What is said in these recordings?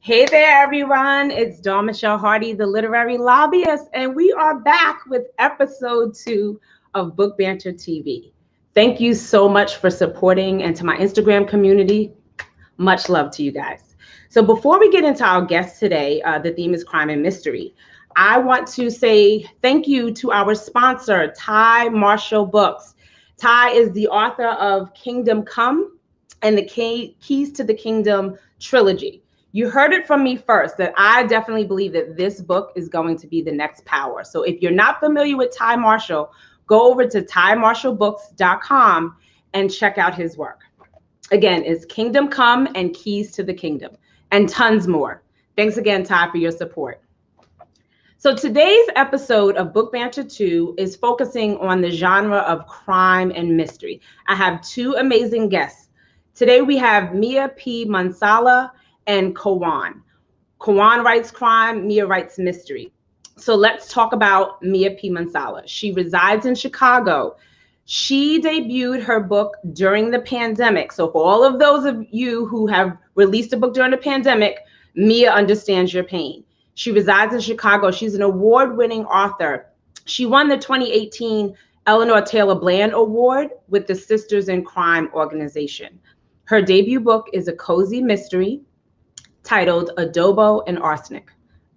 Hey there, everyone. It's Dawn Michelle Hardy, the literary lobbyist, and we are back with episode 2 of Book Banter TV. Thank you so much for supporting, and to my Instagram community, much love to you guys. So before we get into our guest today, the theme is crime and mystery. I want to say thank you to our sponsor, Ty Marshall Books. Ty is the author of Kingdom Come and the Keys to the Kingdom trilogy. You heard it from me first that I definitely believe that this book is going to be the next power. So if you're not familiar with Ty Marshall, go over to tymarshallbooks.com and check out his work. Again, it's Kingdom Come and Keys to the Kingdom, and tons more. Thanks again, Ty, for your support. So today's episode of Book Banter 2 is focusing on the genre of crime and mystery. I have two amazing guests. Today we have Mia P. Mansala and Kawan. Kawan writes crime, Mia writes mystery. So let's talk about Mia P. Mansala. She resides in Chicago. She debuted her book during the pandemic. So for all of those of you who have released a book during the pandemic, Mia understands your pain. She resides in Chicago. She's an award-winning author. She won the 2018 Eleanor Taylor Bland Award with the Sisters in Crime organization. Her debut book is a cozy mystery titled Adobo and Arsenic.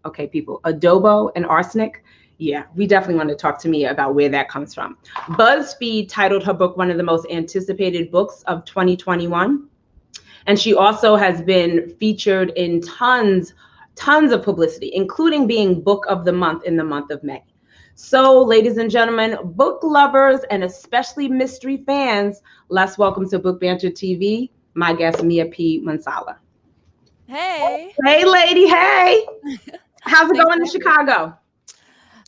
Okay, people, adobo and arsenic. Yeah, we definitely want to talk to Mia about where that comes from. BuzzFeed titled her book one of the most anticipated books of 2021. And she also has been featured in tons of publicity, including being Book of the Month in the month of May. So, ladies and gentlemen, book lovers, and especially mystery fans, let's welcome to Book Banter TV, my guest, Mia P. Mansala. Hey. Hey, lady. Hey. How's it going in Chicago?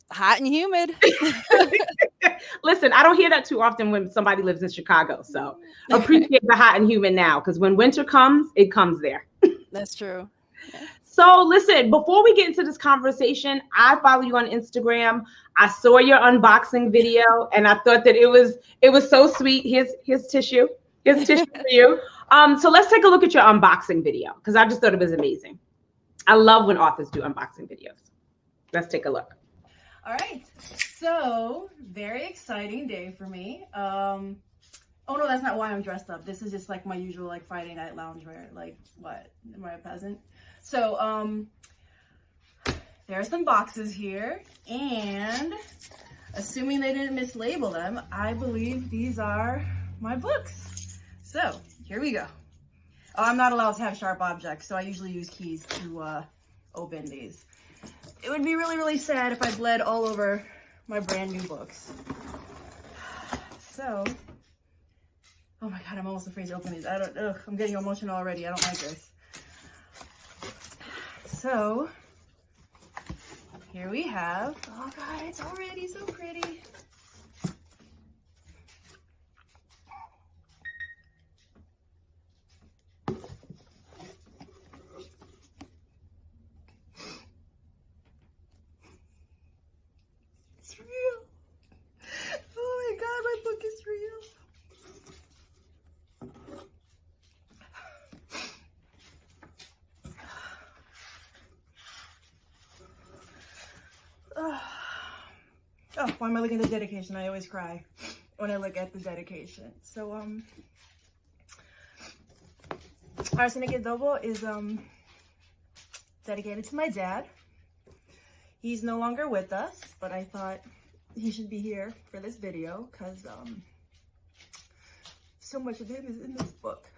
Hot and humid. Listen, I don't hear that too often when somebody lives in Chicago. So appreciate the hot and humid now, because when winter comes, it comes there. That's true. So listen, before we get into this conversation, I follow you on Instagram. I saw your unboxing video and I thought that it was so sweet. Here's tissue. Here's tissue for you. So let's take a look at your unboxing video, because I just thought it was amazing. I love when authors do unboxing videos. Let's take a look. All right, so very exciting day for me. Oh no, that's not why I'm dressed up. This is just like my usual like Friday night loungewear. Like what? Am I a peasant? So there are some boxes here, and assuming they didn't mislabel them, I believe these are my books. So here we go. Oh, I'm not allowed to have sharp objects, so I usually use keys to open these. It would be really, really sad if I bled all over my brand new books. So, oh my God, I'm almost afraid to open these. I'm getting emotional already. I don't like this. So, here we have, oh God, it's already so pretty. It's real. Oh my God, my book is real. Oh, why am I looking at the dedication? I always cry when I look at the dedication. So, Arsenic Adobo is dedicated to my dad. He's no longer with us, but I thought he should be here for this video because so much of him is in this book.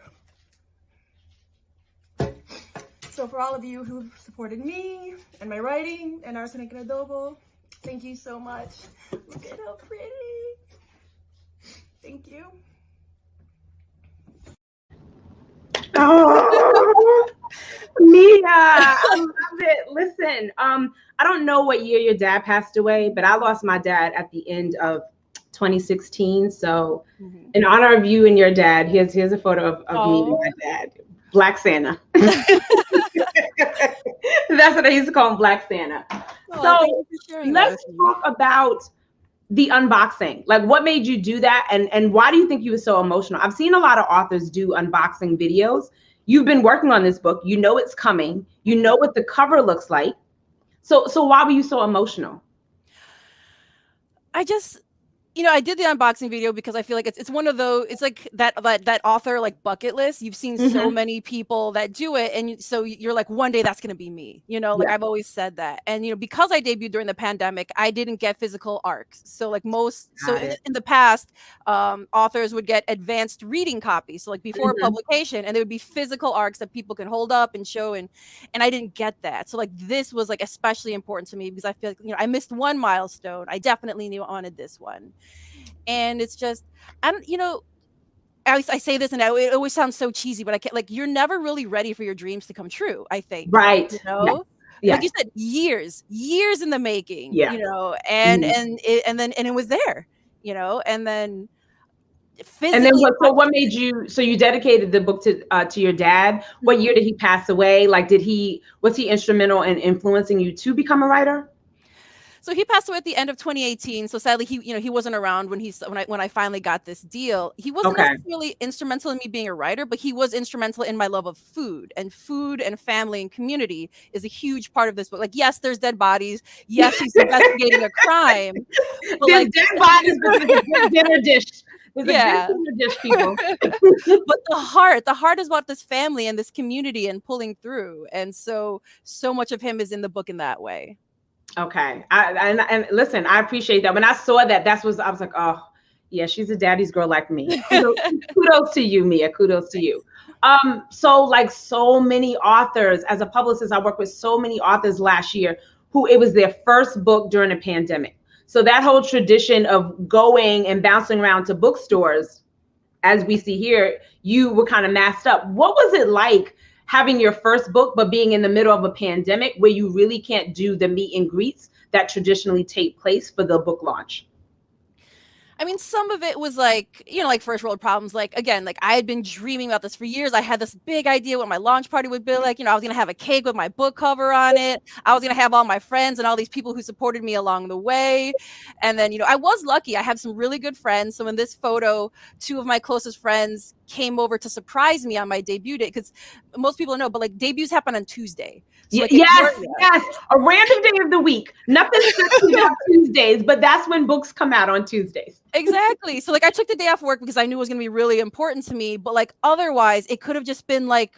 So for all of you who've supported me and my writing and Arsenic and Adobo, thank you so much. Look at how pretty. Thank you. Oh, Mia, I love it. Listen, I don't know what year your dad passed away, but I lost my dad at the end of 2016. So in honor of you and your dad, here's a photo of me and my dad. Black Santa. That's what I used to call him, Black Santa. So let's talk about the unboxing. Like, what made you do that, and why do you think you were so emotional? I've seen a lot of authors do unboxing videos. you've been working on this book. You know it's coming. You know what the cover looks like. So why were you so emotional? I just, I did the unboxing video because I feel like it's one of those, it's like that author like bucket list. You've seen so many people that do it, and so you're like, one day that's going to be me. Like I've always said that. And because I debuted during the pandemic, I didn't get physical arcs. So like in the past, authors would get advanced reading copies, so like before publication, and there would be physical arcs that people can hold up and show, and I didn't get that. So like this was like especially important to me because I feel like I missed one milestone. I definitely knew I wanted this one. And it's just, I say this and it always sounds so cheesy, but I can't, like, you're never really ready for your dreams to come true, I think. Right. Yeah. Like you said, years in the making, and it was there, and then physically. And then what made you, so you dedicated the book to your dad. What year did he pass away? Like, was he instrumental in influencing you to become a writer? So he passed away at the end of 2018. So sadly, he wasn't around when I finally got this deal. He wasn't necessarily instrumental in me being a writer, but he was instrumental in my love of food and family and community is a huge part of this book. Like, yes, there's dead bodies. Yes, he's investigating a crime. But there's dead bodies, but there's a good dinner dish. There's a good dinner dish, people. But the heart is about this family and this community and pulling through. And so much of him is in the book in that way. Okay. And listen, I appreciate that. When I saw that, I was like, oh, yeah, she's a daddy's girl like me. Kudos to you, Mia. Kudos to you. So like so many authors, as a publicist, I worked with so many authors last year who it was their first book during a pandemic. So that whole tradition of going and bouncing around to bookstores, as we see here, you were kind of masked up. What was it like having your first book, but being in the middle of a pandemic where you really can't do the meet and greets that traditionally take place for the book launch? I mean, some of it was like, like first world problems. Like, again, like I had been dreaming about this for years. I had this big idea what my launch party would be like. I was going to have a cake with my book cover on it. I was going to have all my friends and all these people who supported me along the way. And then, I was lucky. I have some really good friends. So in this photo, 2 of my closest friends came over to surprise me on my debut day, because most people don't know, but like debuts happen on Tuesday. So like yes, a random day of the week. Nothing sexy about Tuesdays, but that's when books come out, on Tuesdays. Exactly. So like I took the day off work because I knew it was going to be really important to me, but like otherwise it could have just been like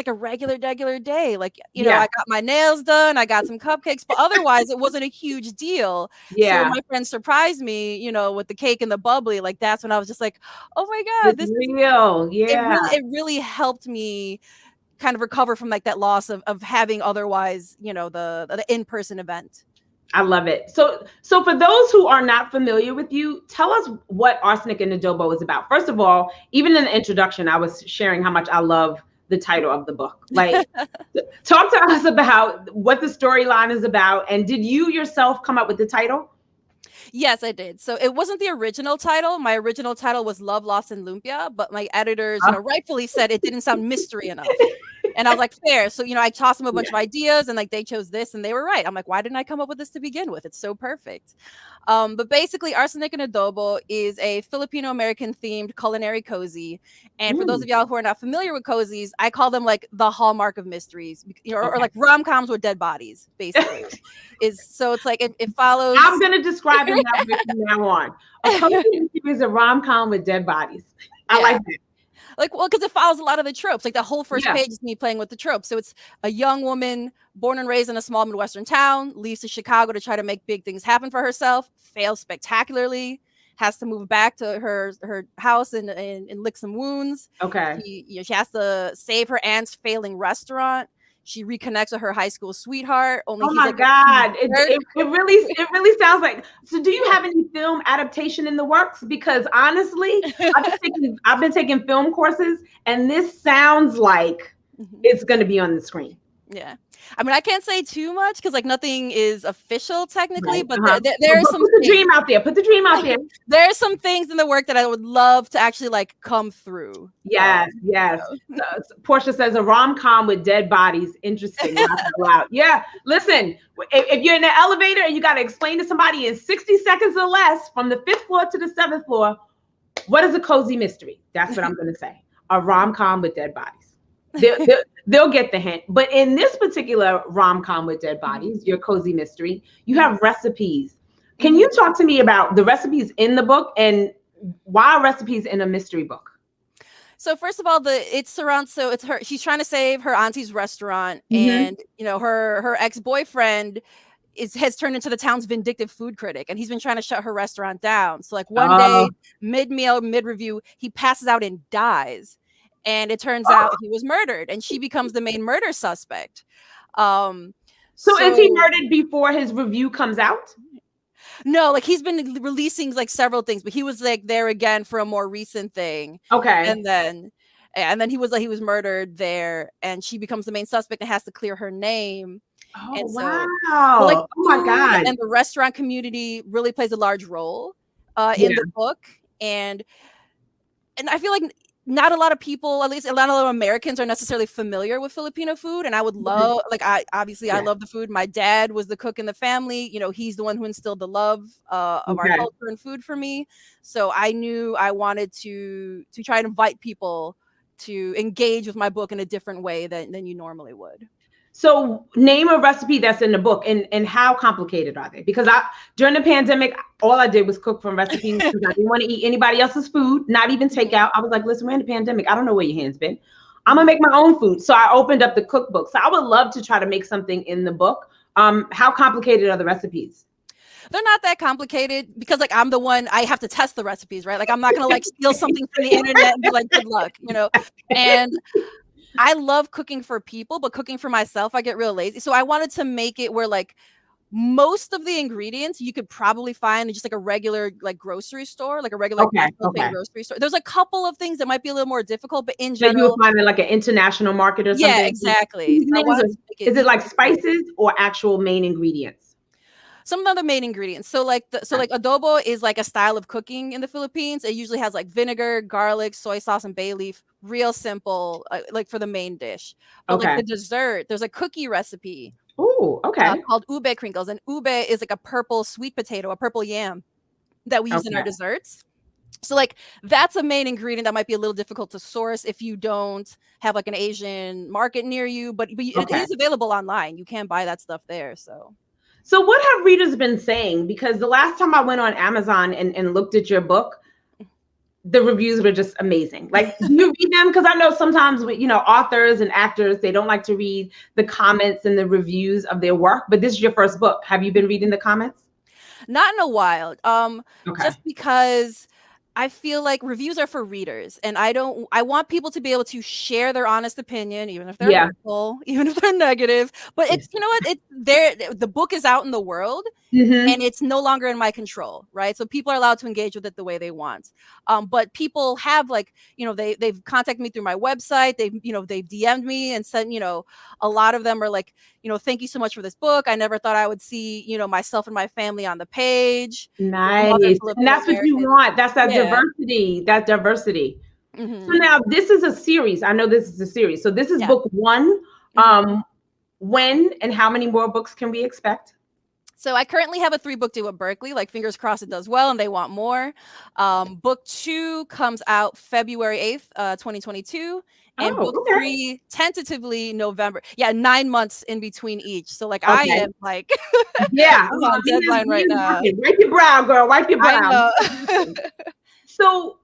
a regular day. Like, I got my nails done, I got some cupcakes, but otherwise it wasn't a huge deal. So when my friends surprised me, with the cake and the bubbly, like that's when I was just like, oh my God, this is real. Yeah. It really helped me kind of recover from like that loss of having otherwise, the in-person event. I love it. So for those who are not familiar with you, tell us what Arsenic and Adobo is about. First of all, even in the introduction, I was sharing how much I love the title of the book. Like, talk to us about what the storyline is about. And did you yourself come up with the title? Yes, I did. So it wasn't the original title. My original title was Love, Loss, and Lumpia, but my editors, rightfully said it didn't sound mystery enough. And I was like, fair. So, I tossed them a bunch of ideas and like they chose this and they were right. I'm like, why didn't I come up with this to begin with? It's so perfect. But basically, Arsenic and Adobo is a Filipino-American themed culinary cozy. And for those of y'all who are not familiar with cozies, I call them like the hallmark of mysteries, or like rom-coms with dead bodies, basically. So it's like it follows. I'm going to describe it that way from now on. A cozy is a rom-com with dead bodies. I like that. Like, well, because it follows a lot of the tropes. Like the whole first page is me playing with the tropes. So it's a young woman born and raised in a small Midwestern town, leaves to Chicago to try to make big things happen for herself, fails spectacularly, has to move back to her house and lick some wounds. Okay. She has to save her aunt's failing restaurant. She reconnects with her high school sweetheart. Oh my God. It really sounds like, so do you have any film adaptation in the works? Because honestly, I've been taking film courses and this sounds like it's going to be on the screen. Yeah. I mean, I can't say too much because like nothing is official technically, but there are some put the dream out there. Put the dream out there. There are some things in the work that I would love to actually like come through. Yes. So, Portia says a rom-com with dead bodies. Interesting. Yeah. Listen, if you're in the elevator and you got to explain to somebody in 60 seconds or less from the 5th floor to the 7th floor, what is a cozy mystery? That's what I'm going to say. A rom-com with dead bodies. They'll get the hint. But in this particular rom-com with dead bodies, your cozy mystery, you have recipes. Can you talk to me about the recipes in the book and why are recipes in a mystery book? So first of all, it's her. She's trying to save her auntie's restaurant, and her ex-boyfriend has turned into the town's vindictive food critic, and he's been trying to shut her restaurant down. So like one day, mid-meal, mid-review, he passes out and dies, and it turns out he was murdered, and she becomes the main murder suspect. So is he murdered before his review comes out? No, like he's been releasing like several things, but he was like there again for a more recent thing. Okay. And then he was murdered there, and she becomes the main suspect and has to clear her name. Oh, and so, wow. like, oh my God. And the restaurant community really plays a large role in the book. And I feel like not a lot of people, at least a lot of Americans, are necessarily familiar with Filipino food. And I would love, I love the food. My dad was the cook in the family. You know, he's the one who instilled the love of our culture and food for me. So I knew I wanted to try and invite people to engage with my book in a different way than you normally would. So name a recipe that's in the book, and how complicated are they? Because during the pandemic, all I did was cook from recipes because I didn't want to eat anybody else's food, not even takeout. I was like, listen, we're in the pandemic. I don't know where your hands been. I'm gonna make my own food. So I opened up the cookbook. So I would love to try to make something in the book. How complicated are the recipes? They're not that complicated because like I'm the one, I have to test the recipes, right? Like I'm not gonna like steal something from the internet and be like, good luck, and I love cooking for people, but cooking for myself, I get real lazy. So I wanted to make it where like most of the ingredients you could probably find in just like a regular like grocery store, like a regular grocery store. There's a couple of things that might be a little more difficult, but in general, you'll find it like an international market or something. Yeah, exactly. Is it like spices or actual main ingredients? Some of the main ingredients. So like adobo is like a style of cooking in the Philippines. It usually has like vinegar, garlic, soy sauce, and bay leaf. Real simple, like for the main dish. But like the dessert, there's a cookie recipe. Oh, okay. Called ube crinkles, and ube is like a purple sweet potato, a purple yam that we use in our desserts. So like that's a main ingredient that might be a little difficult to source if you don't have like an Asian market near you, but it is available online. You can buy that stuff there. So what have readers been saying? Because the last time I went on Amazon and looked at your book, the reviews were just amazing. Like, do you read them? Because I know sometimes, authors and actors, they don't like to read the comments and the reviews of their work. But this is your first book. Have you been reading the comments? Not in a while. Just because I feel like reviews are for readers, and I want people to be able to share their honest opinion, even if they're hurtful, even if they're negative. But it's, the book is out in the world, and it's no longer in my control, right? So people are allowed to engage with it the way they want. But people have they've contacted me through my website. They've DM'd me and said, a lot of them are like, thank you so much for this book. I never thought I would see, myself and my family on the page. Nice. And that's what you want. That's that diversity, So now this is a series. I know this is a series. So this is book one. When and how many more books can we expect? So I currently have a 3-book deal with Berkeley. Like, fingers crossed it does well and they want more. Book 2 comes out February 8th, 2022. And book 3 tentatively November. 9 months in between each. So like I am like I'm on deadline right now. Wipe your brow, girl. Wipe your brow. So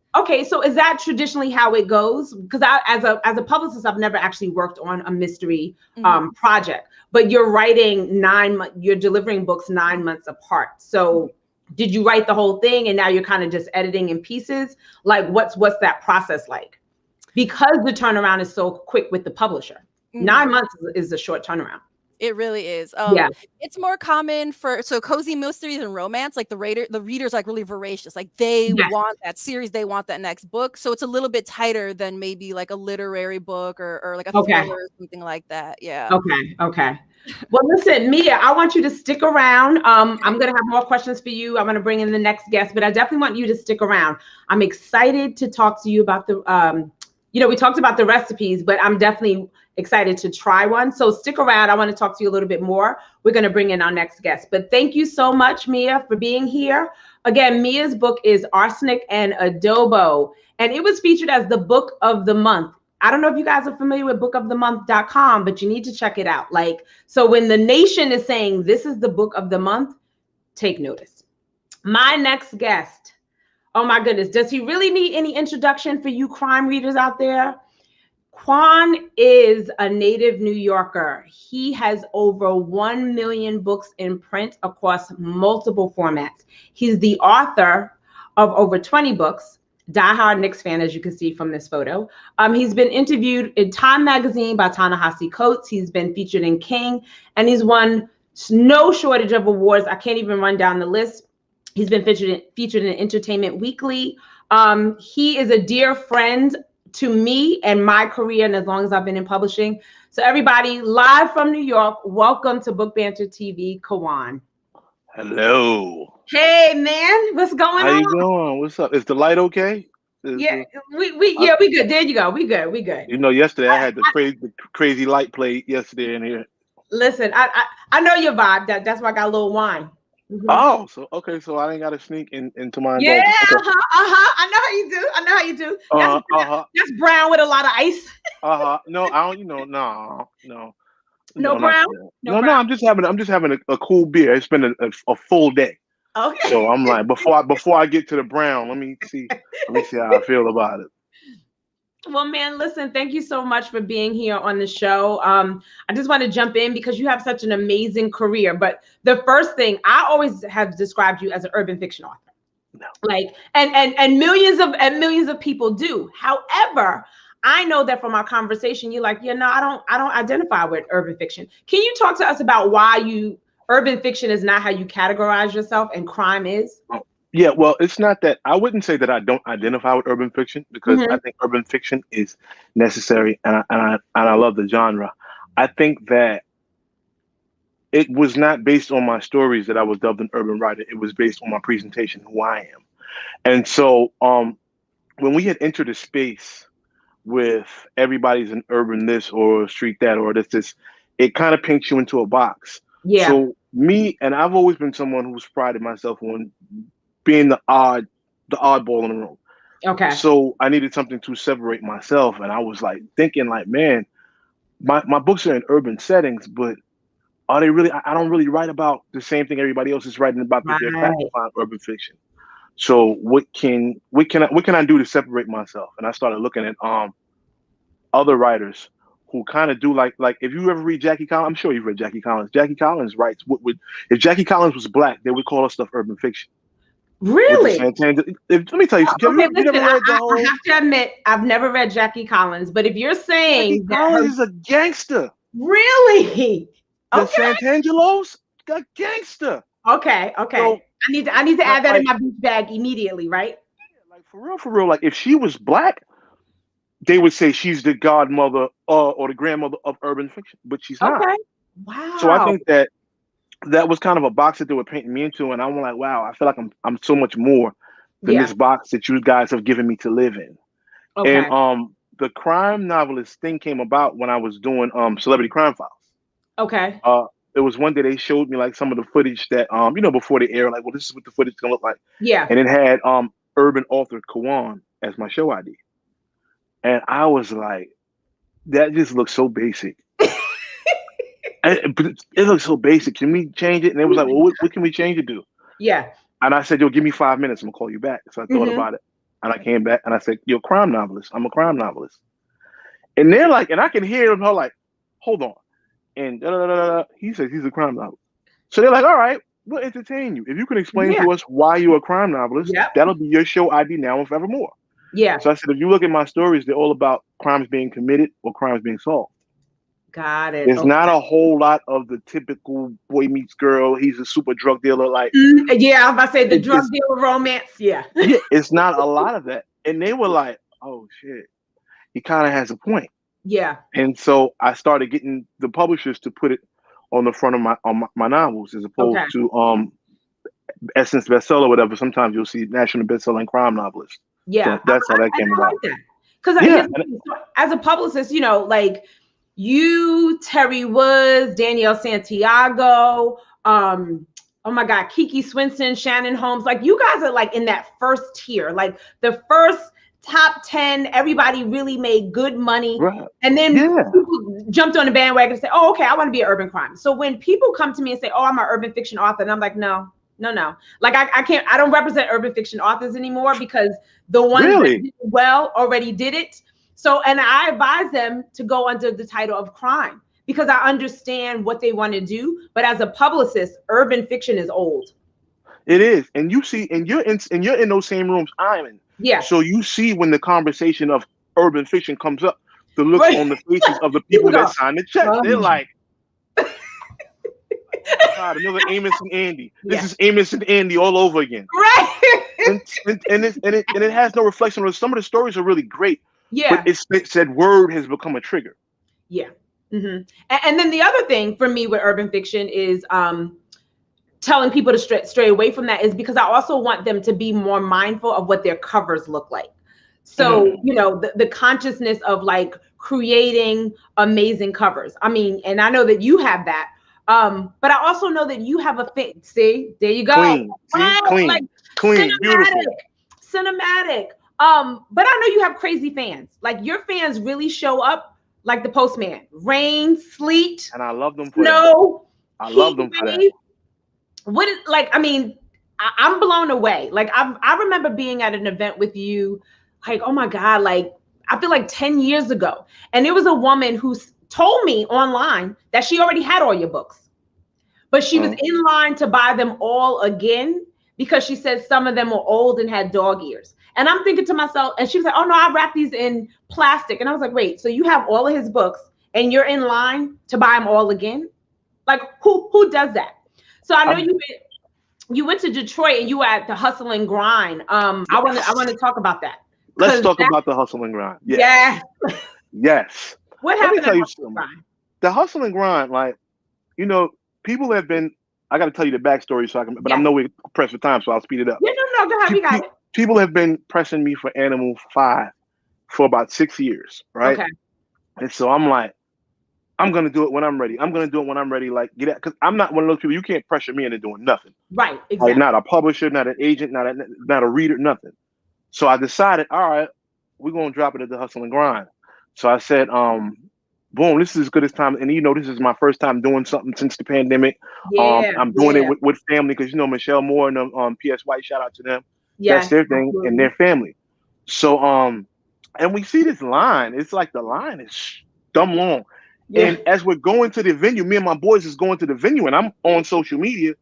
is that traditionally how it goes? Because as a publicist, I've never actually worked on a mystery project. But you're writing you're delivering books 9 months apart. So did you write the whole thing and now you're kind of just editing in pieces? Like what's that process like? Because the turnaround is so quick with the publisher. 9 months is a short turnaround. It really is. It's more common for cozy mysteries and romance. Like the readers like really voracious. Like they want that series. They want that next book. So it's a little bit tighter than maybe like a literary book or like a thriller or something like that. Yeah. Okay. Well, listen, Mia, I want you to stick around. I'm going to have more questions for you. I'm going to bring in the next guest, but I definitely want you to stick around. I'm excited to talk to you about the, we talked about the recipes, but I'm definitely excited to try one. So stick around. I want to talk to you a little bit more. We're going to bring in our next guest. But thank you so much, Mia, for being here. Again, Mia's book is Arsenic and Adobo, and it was featured as the book of the month I don't know if you guys are familiar with bookofthemonth.com, but you need to check it out. Like, so when the nation is saying this is the book of the month, take notice. My next guest, oh my goodness, does he really need any introduction for you crime readers out there? Quan is a native New Yorker. He has over 1 million books in print across multiple formats. He's the author of over 20 books. Diehard Knicks fan, as you can see from this photo. He's been interviewed in Time magazine by Ta-Nehisi Coates. He's been featured in King, and he's won no shortage of awards. I can't even run down the list. He's been featured in Entertainment Weekly. He is a dear friend to me and my career, and as long as I've been in publishing. So everybody, live from New York, welcome to Book Banter TV, Kawan. Hello. Hey man, what's going on? How you doing? What's up? Is the light okay? Yeah, we good. There you go. We good. You know, yesterday I had the crazy light play yesterday in here. Listen, I know your vibe. That's why I got a little wine. Mm-hmm. Oh, so okay, so I ain't got to sneak into my yeah, okay. I know how you do. That's brown with a lot of ice. No, I don't. No brown. No, I'm just having a cool beer. It's been a full day. Okay. So I'm like, before I get to the brown, let me see how I feel about it. Well, man, listen, thank you so much for being here on the show. I just want to jump in because you have such an amazing career. But the first thing, I always have described you as an urban fiction author. No. Like, and millions of people do. However, I know that from our conversation, you're like, I don't identify with urban fiction. Can you talk to us about why urban fiction is not how you categorize yourself and crime is? Yeah, well, it's not that I wouldn't say that I don't identify with urban fiction, because I think urban fiction is necessary, and I love the genre. I think that it was not based on my stories that I was dubbed an urban writer. It was based on my presentation, who I am. And so when we had entered a space with everybody's an urban this or street that or this, it kind of paints you into a box. Yeah. So me, and I've always been someone who's prided myself on being the oddball in the room. Okay. So I needed something to separate myself. And I was like thinking like, man, my books are in urban settings, but are they really, I don't really write about the same thing everybody else is writing about that they're classifying urban fiction. So what can I do to separate myself? And I started looking at other writers who kind of do like if you ever read Jackie Collins, I'm sure you've read Jackie Collins. Jackie Collins writes if Jackie Collins was black, they would call her stuff urban fiction. Really? Let me tell you. Okay, listen, I have to admit, I've never read Jackie Collins, but if you're saying Jackie Collins is a gangster. Really? The Santangelos got gangster. Okay. So, I need to add that in my beach bag immediately, right? Yeah, like for real. Like if she was black, they would say she's the godmother or the grandmother of urban fiction, but she's not. Okay. Wow. So I think that was kind of a box that they were painting me into, and I'm like, wow, I feel like I'm so much more than this box that you guys have given me to live in. Okay. And the crime novelist thing came about when I was doing Celebrity Crime Files. Okay. It was one day they showed me like some of the footage that before the air, like, well, this is what the footage is gonna look like. Yeah. And it had urban author Kawan as my show ID. And I was like, that just looks so basic. But it looks so basic. Can we change it? And they was like, well, what can we change it to? Yeah. And I said, yo, give me 5 minutes. I'm gonna call you back. So I thought about it. And I came back and I said, you're a crime novelist. I'm a crime novelist. And they're like, and I can hear them like, hold on. And he says he's a crime novelist. So they're like, all right, we'll entertain you. If you can explain to us why you're a crime novelist, that'll be your show ID now and forevermore. Yeah. So I said, if you look at my stories, they're all about crimes being committed or crimes being solved. Got it. There's not a whole lot of the typical boy meets girl. He's a super drug dealer. Like, yeah, I was about to say the drug dealer romance. Yeah. Yeah, it's not a lot of that. And they were like, oh shit, he kind of has a point. Yeah. And so I started getting the publishers to put it on the front of my novels as opposed to Essence bestseller or whatever. Sometimes you'll see national bestseller and crime novelist. Yeah. So that's how that came about. Because as a publicist, like you, Terry Woods, Danielle Santiago, oh my God, Kiki Swinson, Shannon Holmes, like you guys are like in that first tier, like the first top 10. Everybody really made good money. Right. And then Yeah. people jumped on the bandwagon and said, oh, okay, I want to be an urban crime. So when people come to me and say, oh, I'm an urban fiction author, and I'm like, no. Like I don't represent urban fiction authors anymore, because the ones that did well already did it. So, and I advise them to go under the title of crime, because I understand what they want to do. But as a publicist, urban fiction is old. It is. And you see, and you're in those same rooms I'm in. Yeah. So you see when the conversation of urban fiction comes up, the looks on the faces of the people that sign the check. They're like, God, another Amos and Andy. This is Amos and Andy all over again. Right. and it has no reflection on some of the stories are really great. Yeah. But it said word has become a trigger. Yeah. Mm-hmm. And then the other thing for me with urban fiction is telling people to stray away from that, is because I also want them to be more mindful of what their covers look like. So, you know, the consciousness of like creating amazing covers. I mean, and I know that you have that. But I also know that you have a thing. See, there you go. Clean, clean, like, clean, beautiful. Cinematic. But I know you have crazy fans. Like your fans really show up like the postman. Rain, sleet. And I love them for that. I love them for that. What is, like, I mean, I'm blown away. Like I remember being at an event with you, like, oh my God, like I feel like 10 years ago. And there was a woman who told me online that she already had all your books, but she was in line to buy them all again because she said some of them were old and had dog ears. And I'm thinking to myself, and she was like, oh no, I wrap these in plastic. And I was like, wait, so you have all of his books and you're in line to buy them all again? Like who does that? So I know you went to Detroit and you were at the Hustle and Grind. I want to talk about that. Let's talk about the Hustle and Grind. Yes. Yes. What happened at Hustle and Grind? The Hustle and Grind, like, you know, people have been, I got to tell you the backstory so I can, but I know we're pressed for time, so I'll speed it up. Yeah, no, go ahead, we got it. People have been pressing me for Animal 5 for about 6 years, right? Okay. And so I'm like, I'm going to do it when I'm ready. I'm going to do it when I'm ready. Like, get out. Because I'm not one of those people, you can't pressure me into doing nothing. Right, exactly. Like, not a publisher, not an agent, not a reader, nothing. So I decided, all right, we're going to drop it at the Hustle and Grind. So I said, boom, this is as good as time. And, you know, this is my first time doing something since the pandemic. I'm doing it with family because, you know, Michelle Moore and PS White, shout out to them. Yeah, that's their thing and their family. So, and we see this line. It's like the line is dumb long. Yeah. And as we're going to the venue, me and my boys is going to the venue, and I'm on social media.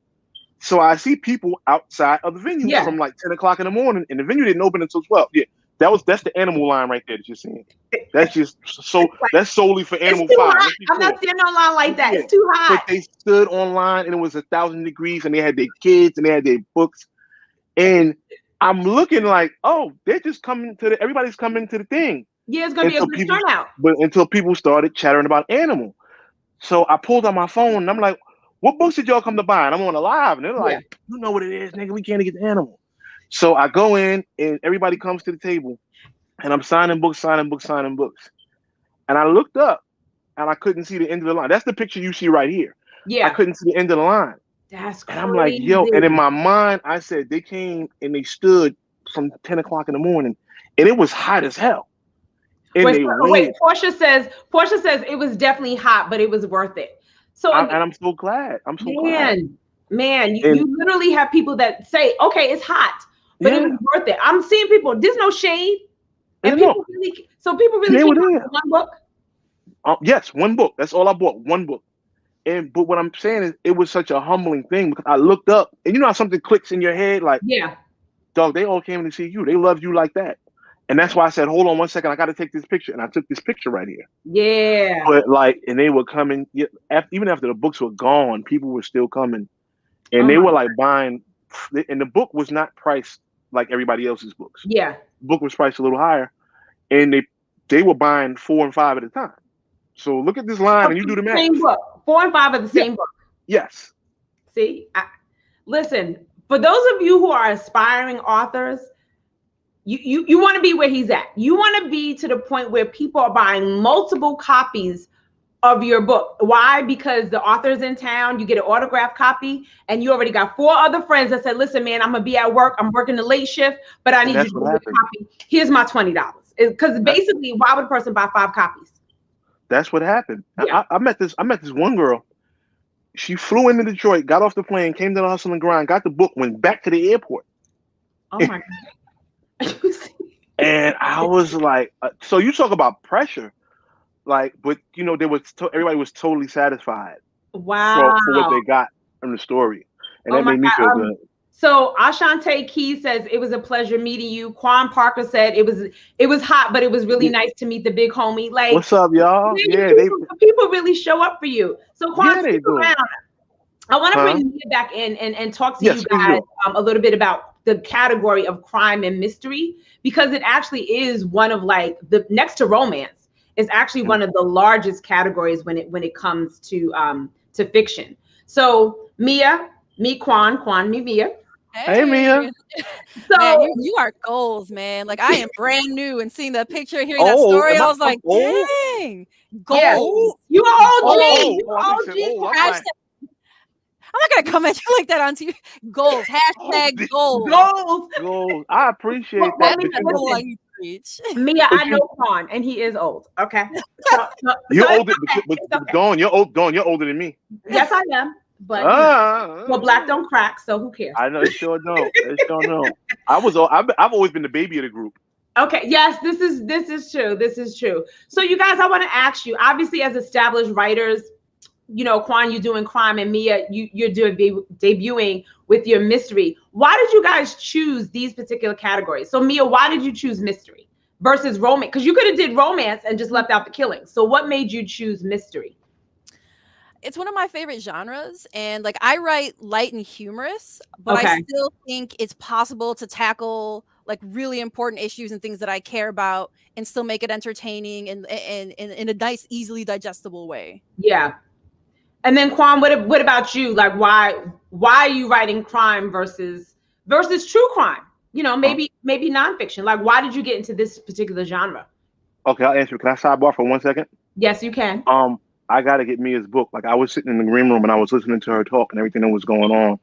So I see people outside of the venue from like 10 o'clock in the morning, and the venue didn't open until 12. Yeah, that's the Animal line right there that you're seeing. That's just that's solely for Animal 5. I'm not standing online like that. It's too hot. But they stood online, and it was 1,000 degrees, and they had their kids, and they had their books, and I'm looking like, oh, they're just coming to everybody's coming to the thing. Yeah, it's gonna be a good turnout. But until people started chattering about Animal. So I pulled out my phone and I'm like, what books did y'all come to buy? And I'm on a live and they're like, you know what it is, nigga, we can't get the Animal. So I go in and everybody comes to the table and I'm signing books. And I looked up and I couldn't see the end of the line. That's the picture you see right here. Yeah. I couldn't see the end of the line. That's crazy. And I'm like, yo, and in my mind, I said, they came and they stood from 10 o'clock in the morning and it was hot as hell. Wait, Portia says it was definitely hot, but it was worth it. So and I'm so glad. Man, you literally have people that say, okay, it's hot, but it was worth it. I'm seeing people, there's no shade. And people really came out one book? Yes, one book. That's all I bought, one book. But what I'm saying is it was such a humbling thing because I looked up and you know how something clicks in your head, like, dog, they all came to see you. They loved you like that. And that's why I said, hold on 1 second, I got to take this picture. And I took this picture right here. Yeah. But like, and they were coming, even after the books were gone, people were still coming. And they were like buying, and the book was not priced like everybody else's books. Yeah. The book was priced a little higher. And they were buying 4 and 5 at a time. So look at this line and you do the math. Same book. 4 and 5 of the same book. Yes. See, listen, for those of you who are aspiring authors, you want to be where he's at. You want to be to the point where people are buying multiple copies of your book. Why? Because the author's in town, you get an autographed copy, and you already got 4 other friends that said, listen, man, I'm gonna be at work, I'm working the late shift, but I need you to get a copy. Here's my $20. Because basically, why would a person buy 5 copies? That's what happened. Yeah. I met this one girl. She flew into Detroit, got off the plane, came to the Hustle and Grind, got the book, went back to the airport. Oh my God. And I was like, so you talk about pressure. Like, but you know, everybody was totally satisfied. Wow. For what they got from the story, and that made me feel good. So Ashante Key says it was a pleasure meeting you. Quan Parker said it was hot, but it was really nice to meet the big homie. Like, what's up, y'all? Yeah, people really show up for you. So Quan, they do. Around. I want to bring Mia back in and talk to you guys a little bit about the category of crime and mystery, because it actually is one of, like, the next to romance, is actually one of the largest categories when it comes to fiction. So Mia, meet Quan, meet Mia. Hey Mia. So man, you are goals, man. Like, I am brand new, and seeing that picture, hearing that story, I was like, dang, goals. Yeah. You are OG. I'm not gonna come at you like that on TV. Goals. Hashtag goals. Goals. I appreciate that. Mia, I know Quan, and he is old. Okay. You're older, but Dawn, you're older than me. Yes, I am. But well, black don't crack, so who cares? I know, it sure don't. I've always been the baby of the group. Okay. Yes, this is true. This is true. So you guys, I want to ask you, obviously, as established writers, you know, Quan, you're doing crime, and Mia, you're doing debuting with your mystery. Why did you guys choose these particular categories? So Mia, why did you choose mystery versus romance? Because you could have did romance and just left out the killing. So what made you choose mystery? It's one of my favorite genres, and like, I write light and humorous, but I still think it's possible to tackle like really important issues and things that I care about and still make it entertaining and in a nice, easily digestible way. Yeah. And then Quan, what about you? Like, why are you writing crime versus true crime? You know, maybe nonfiction. Like, why did you get into this particular genre? Okay, I'll answer. Can I sidebar for 1 second? Yes, you can. I got to get Mia's book. Like, I was sitting in the green room and I was listening to her talk and everything that was going on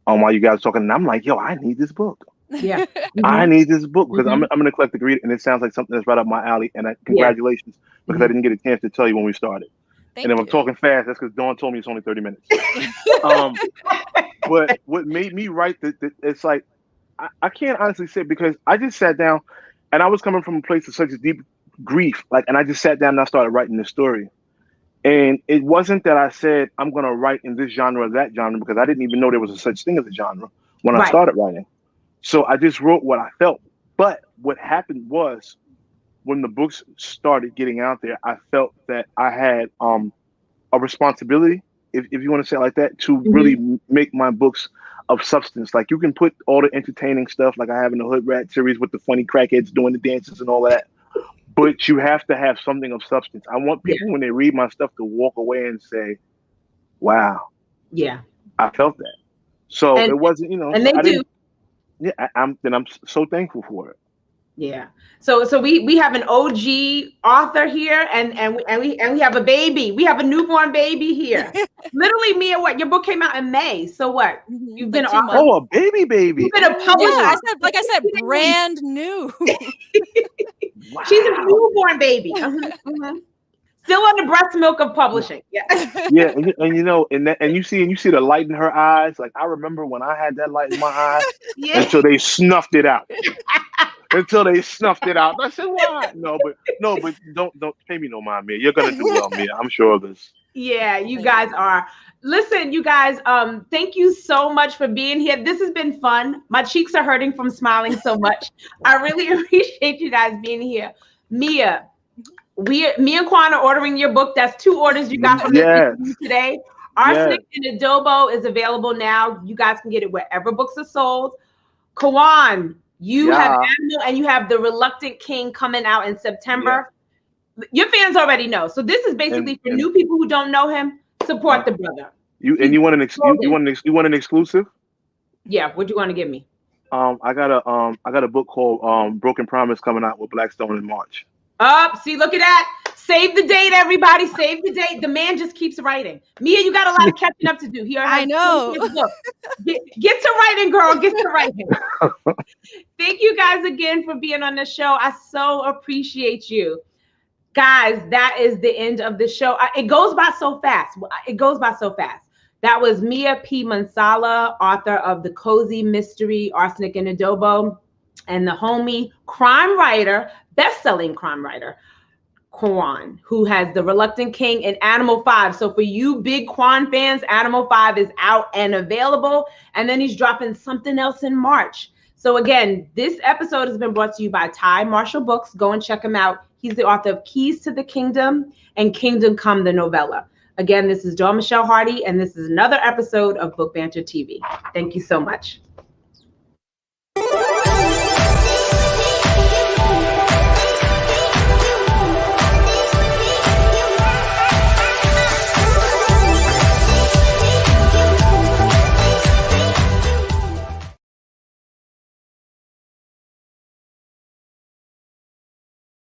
while you guys were talking. And I'm like, yo, I need this book. Yeah. I need this book because I'm going to collect the read, and it sounds like something that's right up my alley. And congratulations, because I didn't get a chance to tell you when we started. And if I'm talking fast, that's because Dawn told me it's only 30 minutes. But what made me write it's like, I can't honestly say, because I just sat down and I was coming from a place of such deep grief. Like, and I just sat down and I started writing this story. And it wasn't that I said, I'm going to write in this genre or that genre, because I didn't even know there was a such thing as a genre when I started writing. So I just wrote what I felt. But what happened was, when the books started getting out there, I felt that I had a responsibility, if you want to say it like that, to really make my books of substance. Like, you can put all the entertaining stuff like I have in the Hood Rat series with the funny crackheads doing the dances and all that, but you have to have something of substance. I want people, when they read my stuff, to walk away and say, wow, I felt that. So it wasn't, you know, and they do. Yeah, I'm so thankful for it. Yeah. So we have an OG author here, and we have a baby. We have a newborn baby here. Literally, Mia, what, your book came out in May. So what? You've been a baby. You've been a publisher. Yeah, I said, brand new. Wow. She's a newborn baby. Still on the breast milk of publishing. Yeah. Yeah, and you know, and you see the light in her eyes. Like, I remember when I had that light in my eyes until they snuffed it out. Until they snuffed it out. I said, why? No, but don't pay me no mind, Mia. You're gonna do well, Mia. I'm sure of this. Yeah, you guys are. Listen, you guys, thank you so much for being here. This has been fun. My cheeks are hurting from smiling so much. I really appreciate you guys being here. Mia, me and Quan are ordering your book. That's 2 orders you got from today. Arsenic and Adobo is available now. You guys can get it wherever books are sold. Quan, you have Animal, and you have The Reluctant King coming out in September. Your fans already know. So this is basically for new people who don't know him. Support the brother. You want an exclusive? Yeah, what do you want to give me? I got a book called Broken Promise coming out with Blackstone in March. See, look at that. Save the date, everybody. Save the date. The man just keeps writing. Mia, you got a lot of catching up to do. He already I know. Get to writing, girl. Get to writing. Thank you guys again for being on the show. I so appreciate you. Guys, that is the end of the show. It goes by so fast. It goes by so fast. That was Mia P. Mansala, author of The Cozy Mystery, Arsenic and Adobo, and the homie crime writer, best-selling crime writer, Quan, who has The Reluctant King and Animal 5. So for you big Quan fans, Animal 5 is out and available. And then he's dropping something else in March. So again, this episode has been brought to you by Ty Marshall Books. Go and check him out. He's the author of Keys to the Kingdom and Kingdom Come, the novella. Again, this is Dawn Michelle Hardy, and this is another episode of Book Banter TV. Thank you so much.